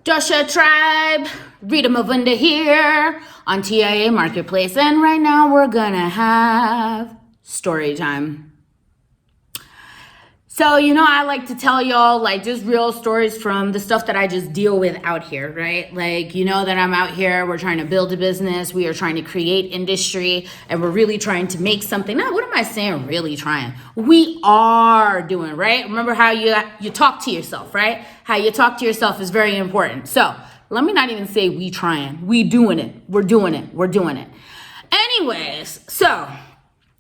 Joshua Tribe, Rita Mavinda here on TIA Marketplace, and right now we're gonna have story time. So, I like to tell y'all just real stories from the stuff that I just deal with out here, right? That I'm out here, we're trying to build a business, we are trying to create industry, and we're really trying to make something. Now, what am I saying really trying? We are doing, right? Remember how you talk to yourself, right? How you talk to yourself is very important. So, let me not even say we trying. We doing it. We're doing it. We're doing it. Anyways, so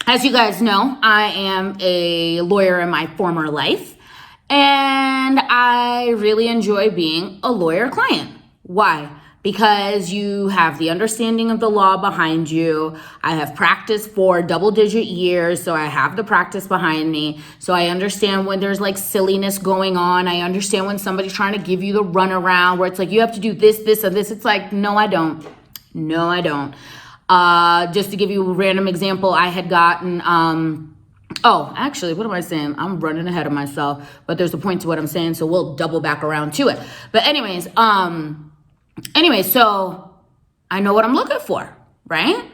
as you guys know, I am a lawyer in my former life, and I really enjoy being a lawyer client. Why? Because you have the understanding of the law behind you. I have practiced for double-digit years, so I have the practice behind me. So I understand when there's silliness going on. I understand when somebody's trying to give you the runaround where it's you have to do this, this, and this. It's no, I don't. No, I don't. Just to give you a random example, I had gotten, actually, what am I saying? I'm running ahead of myself, but there's a point to what I'm saying, so we'll double back around to it. But anyways, so I know what I'm looking for, right?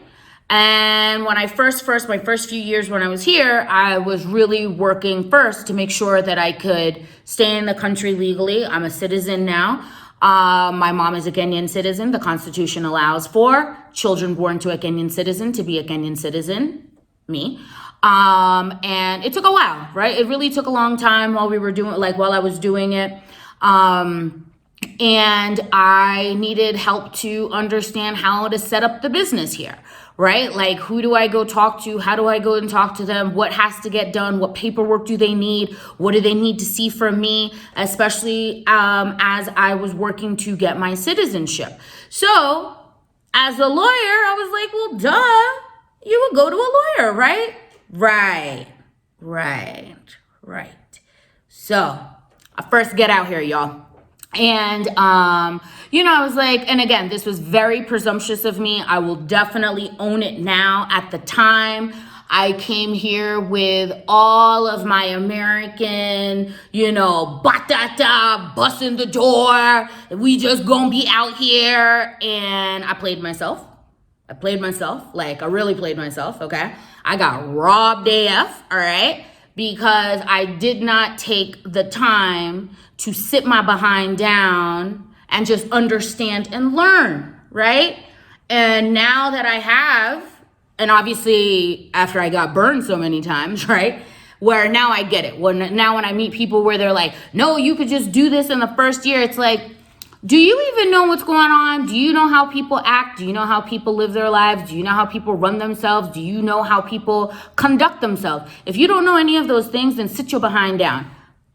And when I my first few years when I was here, I was really working first to make sure that I could stay in the country legally. I'm a citizen now. My mom is a Kenyan citizen. The Constitution allows for children born to a Kenyan citizen to be a Kenyan citizen, me. And it took a while, right? It really took a long time while I was doing it. And I needed help to understand how to set up the business here, right? Who do I go talk to? How do I go and talk to them? What has to get done? What paperwork do they need? What do they need to see from me? Especially as I was working to get my citizenship. So as a lawyer, I was well, duh, you would go to a lawyer, right? Right. So I first get out here, y'all. And, I was and again, this was very presumptuous of me. I will definitely own it now. At the time, I came here with all of my American, batata, bust in the door. We just gonna be out here. And I played myself. I really played myself, okay? I got robbed AF, all right? Because I did not take the time to sit my behind down and just understand and learn, right? And now that I have, and obviously after I got burned so many times, right? Where now I get it. Now when I meet people where they're no, you could just do this in the first year. It's do you even know what's going on? Do you know how people act? Do you know how people live their lives? Do you know how people run themselves? Do you know how people conduct themselves? If you don't know any of those things, then sit your behind down.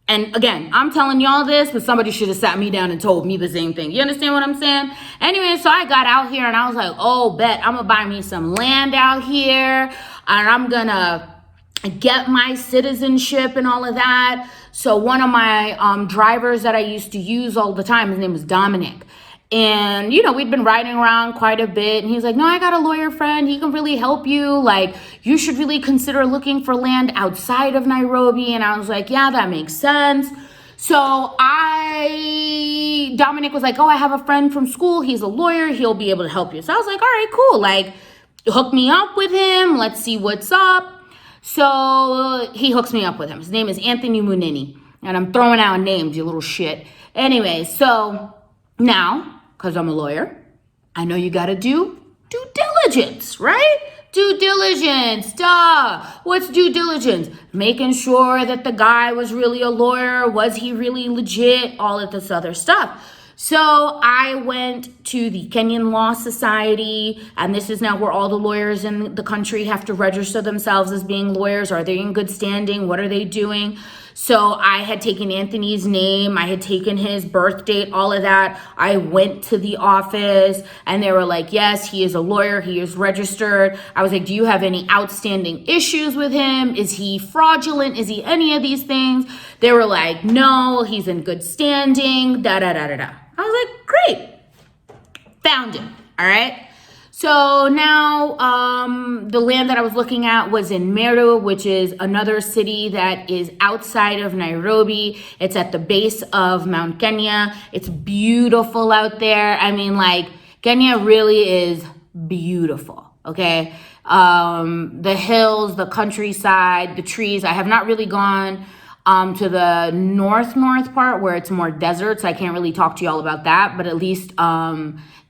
And again, I'm telling y'all this, but somebody should have sat me down and told me the same thing. You understand what I'm saying? Anyway, so I got out here and I was oh, bet I'm gonna buy me some land out here and I'm gonna get my citizenship and all of that. So one of my drivers that I used to use all the time, his name was Dominic. And, we'd been riding around quite a bit. And he's no, I got a lawyer friend. He can really help you. You should really consider looking for land outside of Nairobi. And I was yeah, that makes sense. So Dominic was oh, I have a friend from school. He's a lawyer. He'll be able to help you. So I was all right, cool. Hook me up with him. Let's see what's up. So he hooks me up with him. His name is Anthony Munini. And I'm throwing out names, you little shit. Anyway, so now, because I'm a lawyer, I know you got to do due diligence, right? Due diligence, duh. What's due diligence? Making sure that the guy was really a lawyer. Was he really legit? All of this other stuff. So I went to the Kenyan Law Society, and this is now where all the lawyers in the country have to register themselves as being lawyers. Are they in good standing? What are they doing? So I had taken Anthony's name, I had taken his birth date, all of that. I went to the office and they were yes, he is a lawyer, he is registered. I was do you have any outstanding issues with him? Is he fraudulent? Is he any of these things? They were no, he's in good standing, da da da da da. I was great, found him, all right? So now the land that I was looking at was in Meru, which is another city that is outside of Nairobi. It's at the base of Mount Kenya. It's beautiful out there. I mean, like, Kenya really is beautiful, okay? The hills, the countryside, the trees. I have not really gone to the north part where it's more desert, so I can't really talk to y'all about that, but at least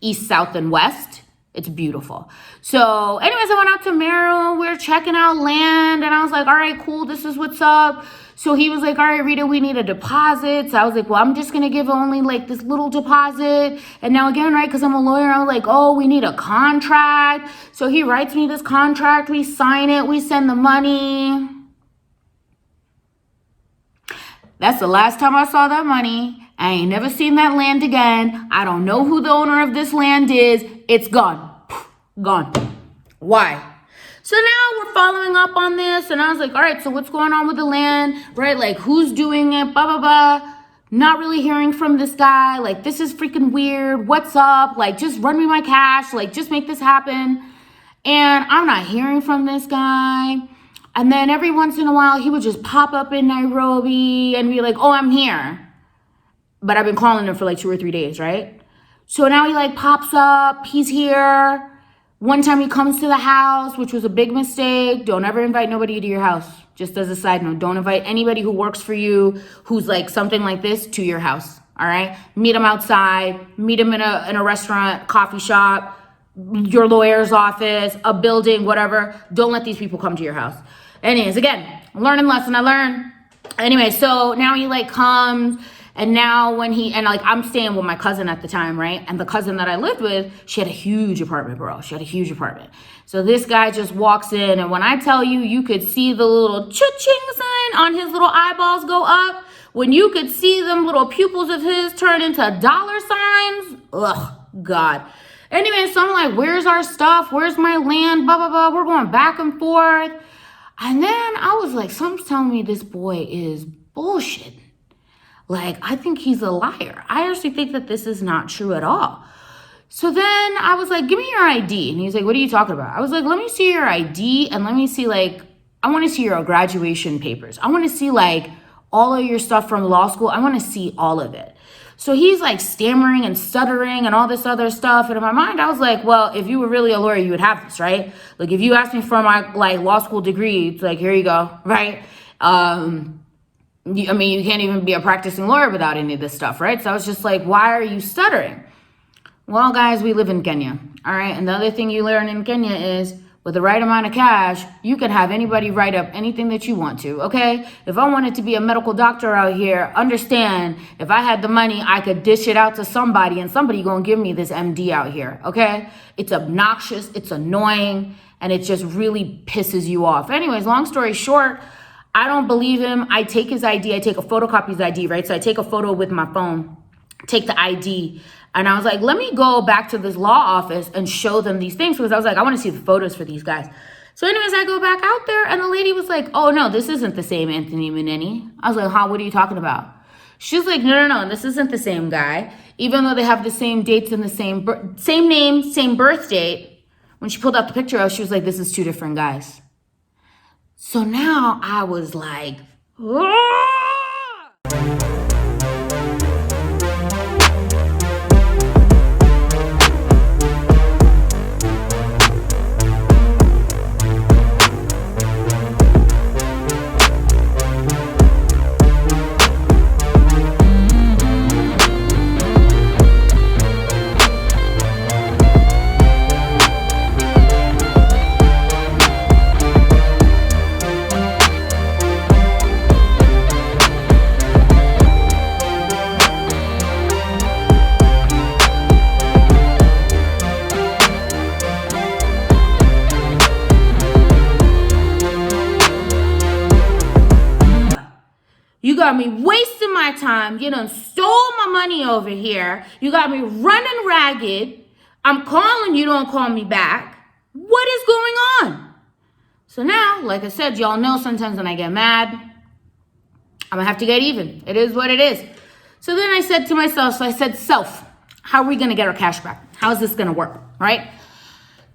east, south, and west, it's beautiful. So anyways, I went out to Meru. We were checking out land, and I was like, all right, cool, this is what's up. So he was like, all right, Rita, we need a deposit. So I was like, well, I'm just going to give only like this little deposit. And now again, right, because I'm a lawyer, I was like, oh, we need a contract. So he writes me this contract. We sign it. We send the money. That's the last time I saw that money. I ain't never seen that land again. I don't know who the owner of this land is. It's gone. Gone. Why? So now we're following up on this, and I was like, all right, so what's going on with the land, right? Like, who's doing it, blah, blah, blah. Not really hearing from this guy. Like, this is freaking weird. What's up? Like, just run me my cash. Like, just make this happen. And I'm not hearing from this guy. And then every once in a while, he would just pop up in Nairobi and be like, oh, I'm here. But I've been calling him for like 2 or 3 days, right? So now he like pops up. He's here. One time he comes to the house, which was a big mistake. Don't ever invite nobody to your house. Just as a side note, don't invite anybody who works for you who's like something like this to your house, all right? Meet them outside. Meet them in a restaurant, coffee shop, your lawyer's office, a building, whatever. Don't let these people come to your house. Anyways, again, learning lesson I learned. Anyway, so now he like comes, and now when like I'm staying with my cousin at the time, right? And the cousin that I lived with, she had a huge apartment, bro. She had a huge apartment. So this guy just walks in, and when I tell you, you could see the little cha-ching sign on his little eyeballs go up. When you could see them little pupils of his turn into dollar signs. Ugh, God. Anyway, so I'm like, where's our stuff? Where's my land? Blah, blah, blah. We're going back and forth. And then I was like, something's telling me this boy is bullshit. Like, I think he's a liar. I actually think that this is not true at all. So then I was like, give me your ID. And he's like, what are you talking about? I was like, let me see your ID, and let me see, like, I want to see your graduation papers. I want to see, like, all of your stuff from law school. I want to see all of it. So he's like stammering and stuttering and all this other stuff. And in my mind, I was like, well, if you were really a lawyer, you would have this, right? Like, if you asked me for my like law school degree, it's like, here you go, right? I mean, you can't even be a practicing lawyer without any of this stuff, right? So I was just like, why are you stuttering? Well, guys, we live in Kenya, all right? And the other thing you learn in Kenya is with the right amount of cash, you can have anybody write up anything that you want to, okay? If I wanted to be a medical doctor out here, understand, if I had the money, I could dish it out to somebody, and somebody gonna give me this MD out here, okay? It's obnoxious, it's annoying, and it just really pisses you off. Anyways, long story short, I don't believe him. I take his ID, I take a photocopy of his ID, right? So I take a photo with my phone, take the ID, and I was like, let me go back to this law office and show them these things, because I was like, I want to see the photos for these guys. So anyways, I go back out there, and the lady was like, oh, no, this isn't the same Anthony Muneni. I was like, huh, what are you talking about? She's like, no, this isn't the same guy. Even though they have the same dates and the same name, same birth date. When she pulled out the picture, she was like, this is 2 different guys. So now I was like, "Ah!" You got me wasting my time. You done stole my money over here. You got me running ragged. I'm calling, you don't call me back. What is going on? So now, like I said, y'all know sometimes when I get mad, I'm gonna have to get even. It is what it is. So then I said to myself, how are we gonna get our cash back? How is this gonna work, right?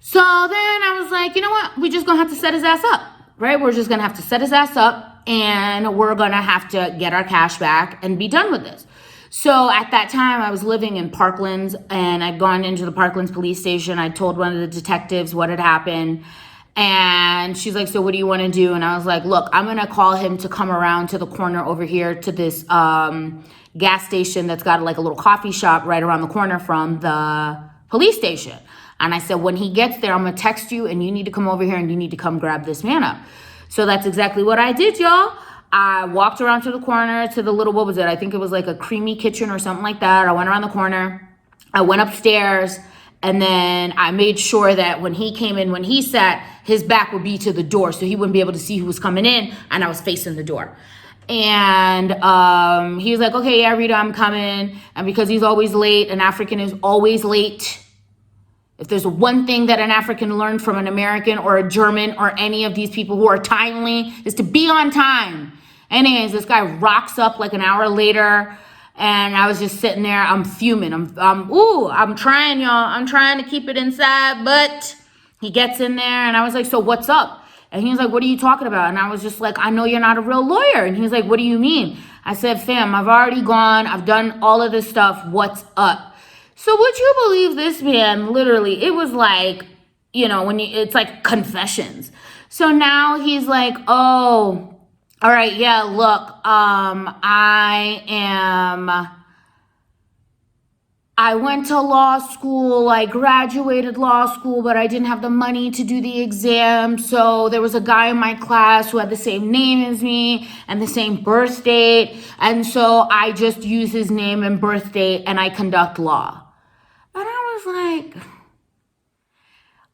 So then I was like, you know what? We just gonna have to set his ass up, right? We're just gonna have to set his ass up, and we're gonna have to get our cash back and be done with this. So at that time, I was living in Parklands, and I'd gone into the Parklands police station. I told one of the detectives what had happened, and she's like, so what do you want to do? And I was like, look, I'm gonna call him to come around to the corner over here to this gas station that's got like a little coffee shop right around the corner from the police station. And I said, when he gets there, I'm gonna text you, and you need to come over here and you need to come grab this man up. So that's exactly what I did, y'all. I walked around to the corner to the little, what was it? I think it was like a creamy kitchen or something like that. I went around the corner, I went upstairs, and then I made sure that when he came in, when he sat, his back would be to the door so he wouldn't be able to see who was coming in, and I was facing the door. And he was like, okay, yeah, Rita, I'm coming. And because he's always late, an African is always late. If there's one thing that an African learned from an American or a German or any of these people who are timely, is to be on time. Anyways, this guy rocks up like an hour later, and I was just sitting there. I'm fuming. I'm trying, y'all. I'm trying to keep it inside, but he gets in there, and I was like, so what's up? And he was like, what are you talking about? And I was just like, I know you're not a real lawyer. And he was like, what do you mean? I said, fam, I've already gone. I've done all of this stuff. What's up? So would you believe this man, literally, it was like, you know, it's like confessions. So now he's like, oh, all right, yeah, look, I went to law school, I graduated law school, but I didn't have the money to do the exam. So there was a guy in my class who had the same name as me and the same birth date. And so I just use his name and birth date and I conduct law. And I was like,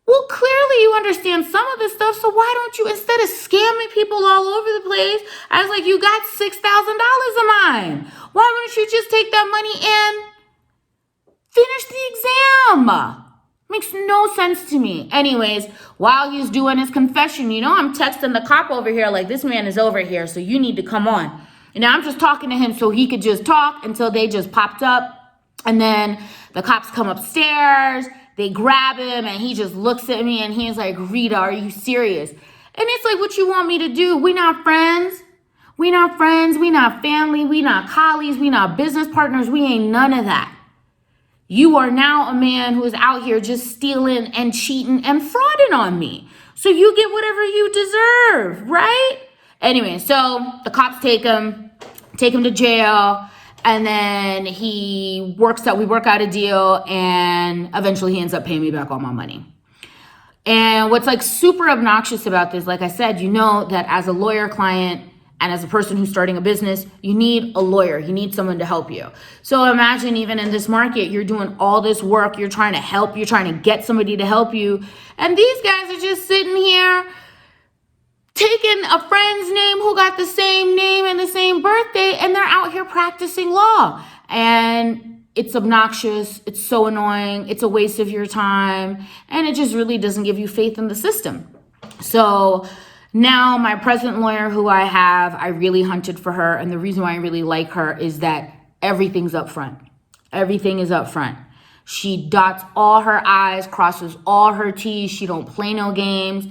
well, clearly you understand some of this stuff, so why don't you, instead of scamming people all over the place, I was like, you got $6,000 of mine. Why wouldn't you just take that money and finish the exam? Makes no sense to me. Anyways, while he's doing his confession, you know, I'm texting the cop over here like, this man is over here, so you need to come on. And now I'm just talking to him so he could just talk until they just popped up. And then the cops come upstairs, they grab him, and he just looks at me and he's like, Rita, are you serious? And it's like, what you want me to do? We not friends. We not friends. We not family. We not colleagues. We not business partners. We ain't none of that. You are now a man who is out here just stealing and cheating and frauding on me. So you get whatever you deserve, right? Anyway, so the cops take him to jail. And then we work out a deal, and eventually he ends up paying me back all my money. And what's like super obnoxious about this, like I said, you know that as a lawyer client and as a person who's starting a business, you need a lawyer. You need someone to help you. So imagine even in this market, you're doing all this work, you're trying to help, you're trying to get somebody to help you. And these guys are just sitting here taking a friend's name who got the same name and the same birthday, and they're out here practicing law. And it's obnoxious. It's so annoying. It's a waste of your time. And it just really doesn't give you faith in the system. So now my present lawyer who I have, I really hunted for her. And the reason why I really like her is that everything's up front. Everything is up front. She dots all her I's, crosses all her T's. She don't play no games.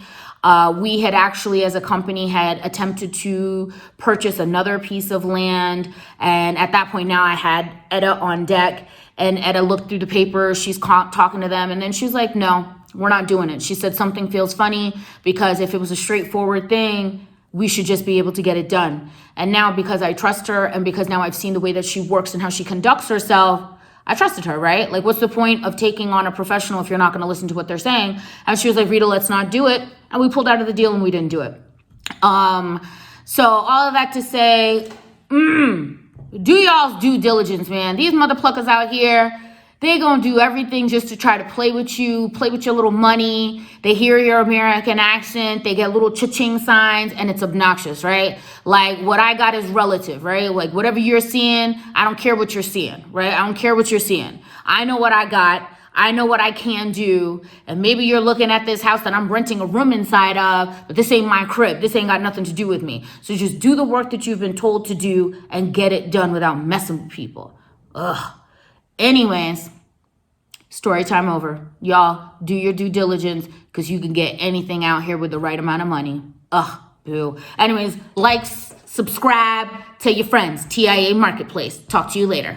We had actually, as a company, had attempted to purchase another piece of land. And at that point now I had Etta on deck, and Etta looked through the papers. She's talking to them. And then she's like, no, we're not doing it. She said something feels funny because if it was a straightforward thing, we should just be able to get it done. And now because I trust her and because now I've seen the way that she works and how she conducts herself, I trusted her, right? Like, what's the point of taking on a professional if you're not going to listen to what they're saying? And she was like, Rita, let's not do it. And we pulled out of the deal and we didn't do it. So all of that to say, do y'all's due diligence, man. These mother pluckers out here, they gonna do everything just to try to play with you, play with your little money. They hear your American accent, they get little cha-ching signs, and it's obnoxious, right? Like, what I got is relative, right? Like, whatever you're seeing, I don't care what you're seeing, right? I don't care what you're seeing. I know what I got. I know what I can do. And maybe you're looking at this house that I'm renting a room inside of, but this ain't my crib. This ain't got nothing to do with me. So just do the work that you've been told to do and get it done without messing with people. Ugh. Anyways, Story time over. Y'all, do your due diligence because you can get anything out here with the right amount of money. Ugh, boo. Anyways, likes, subscribe, tell your friends. TIA Marketplace. Talk to you later.